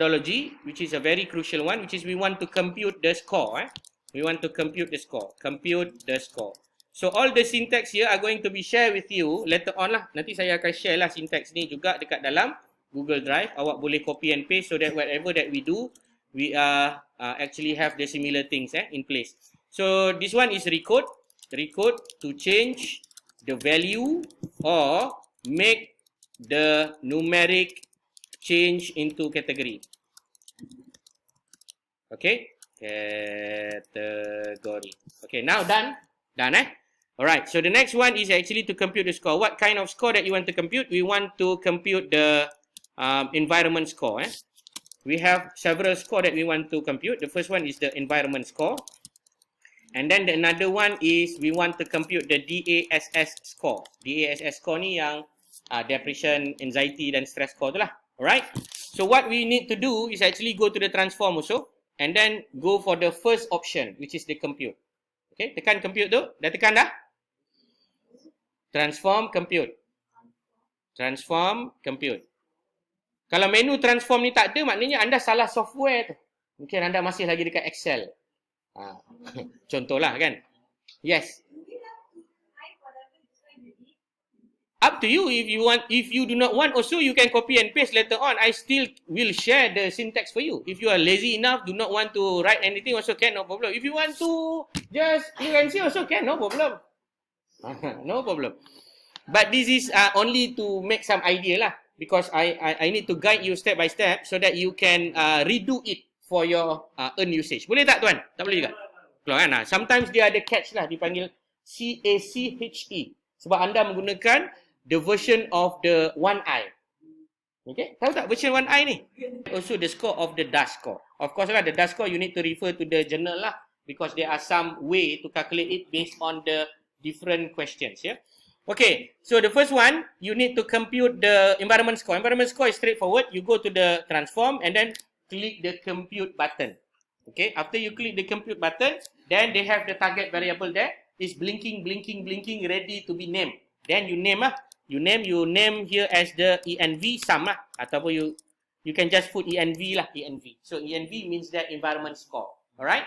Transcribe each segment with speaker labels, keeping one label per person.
Speaker 1: methodology, which is a very crucial one, which is we want to compute the score. We want to compute the score. Compute the score. So all the syntax here are going to be shared with you later on lah. Nanti saya akan share lah syntax ni juga dekat dalam Google Drive. Awak boleh copy and paste so that whatever that we do, we actually have the similar things in place. So this one is recode. Recode to change the value or make the numeric change into category. Okay, category. Okay, now done. Done, Alright, so the next one is actually to compute the score. What kind of score that you want to compute? We want to compute the environment score. We have several score that we want to compute. The first one is the environment score. And then the another one is we want to compute the DASS score. DASS score ni yang depression, anxiety dan stress score tu lah. Alright. So what we need to do is actually go to the transform also. And then go for the first option, which is the compute. Okay, tekan compute tu. Dah tekan dah? Transform, compute. Transform, compute. Kalau menu transform ni tak ada, maknanya anda salah software tu. Mungkin anda masih lagi dekat Excel. Contohlah kan. Yes. Up to you. If you want, if you do not want also, you can copy and paste later on. I still will share the syntax for you. If you are lazy enough, do not want to write anything also can, no problem. If you want to just you can see also can, no problem. No problem. But this is only to make some idea lah. Because I need to guide you step by step so that you can redo it for your earn usage. Boleh tak tuan? Tak boleh juga? Keluar kan? Sometimes dia ada catch lah. Dipanggil CACHE. Sebab anda menggunakan the version of the 1i. Okay? Tahu tak version 1i ni? Also the score of the DASS score. Of course lah, the DASS score you need to refer to the journal lah. Because there are some way to calculate it based on the different questions. Yeah. Okay, so the first one, you need to compute the environment score. Environment score is straightforward. You go to the transform and then click the compute button. Okay, after you click the compute button, then they have the target variable there. It's blinking, blinking, blinking, ready to be named. Then you name you name here as the ENV sum ataupun you can just put ENV lah, ENV. So ENV means that environment score. Alright.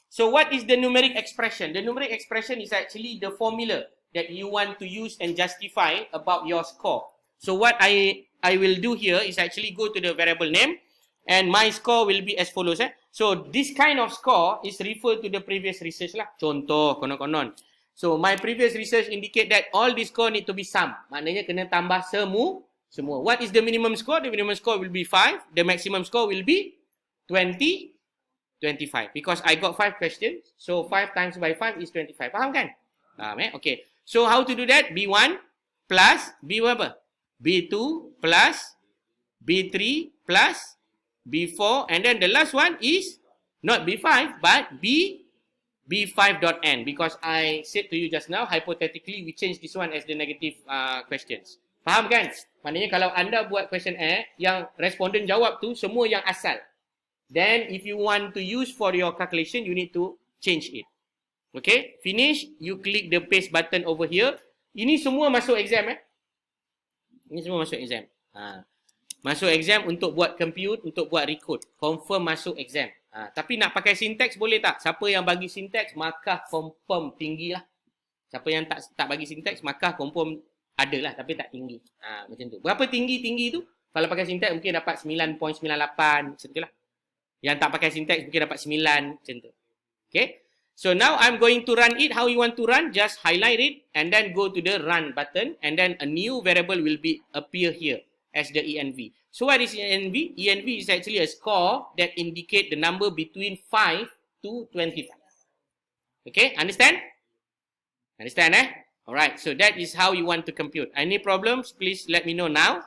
Speaker 1: So what is the numeric expression? The numeric expression is actually the formula that you want to use and justify about your score. So what I will do here is actually go to the variable name and my score will be as follows. So this kind of score is referred to the previous research lah. Contoh konon-konon. So my previous research indicate that all the score need to be sum. Maknanya kena tambah semua. What is the minimum score? The minimum score will be 5. The maximum score will be 20, 25. Because I got 5 questions. So 5 times by 5 is 25. Faham kan? Okay. So how to do that? B1 plus B apa? B2 plus B3 plus B4 and then the last one is not B5 but B5.n because I said to you just now hypothetically we change this one as the negative questions. Faham kan? Maknanya kalau anda buat questionnaire yang responden jawab tu semua yang asal. Then if you want to use for your calculation you need to change it. Okay, finish, you click the paste button over here. Ini semua masuk exam Ini semua masuk exam. Masuk exam untuk buat compute, untuk buat recode. Confirm masuk exam. Tapi nak pakai syntax boleh tak? Siapa yang bagi syntax, maka confirm tinggi lah. Siapa yang tak bagi syntax, maka confirm ada lah, tapi tak tinggi. Macam tu. Berapa tinggi tu? Kalau pakai syntax mungkin dapat 9.98, macam tu lah. Yang tak pakai syntax mungkin dapat 9, macam tu. Okay. So now I'm going to run it. How you want to run? Just highlight it and then go to the run button and then a new variable will appear here as the ENV. So what is ENV? ENV is actually a score that indicate the number between 5 to 25. Okay, understand? Understand Alright, so that is how you want to compute. Any problems? Please let me know now.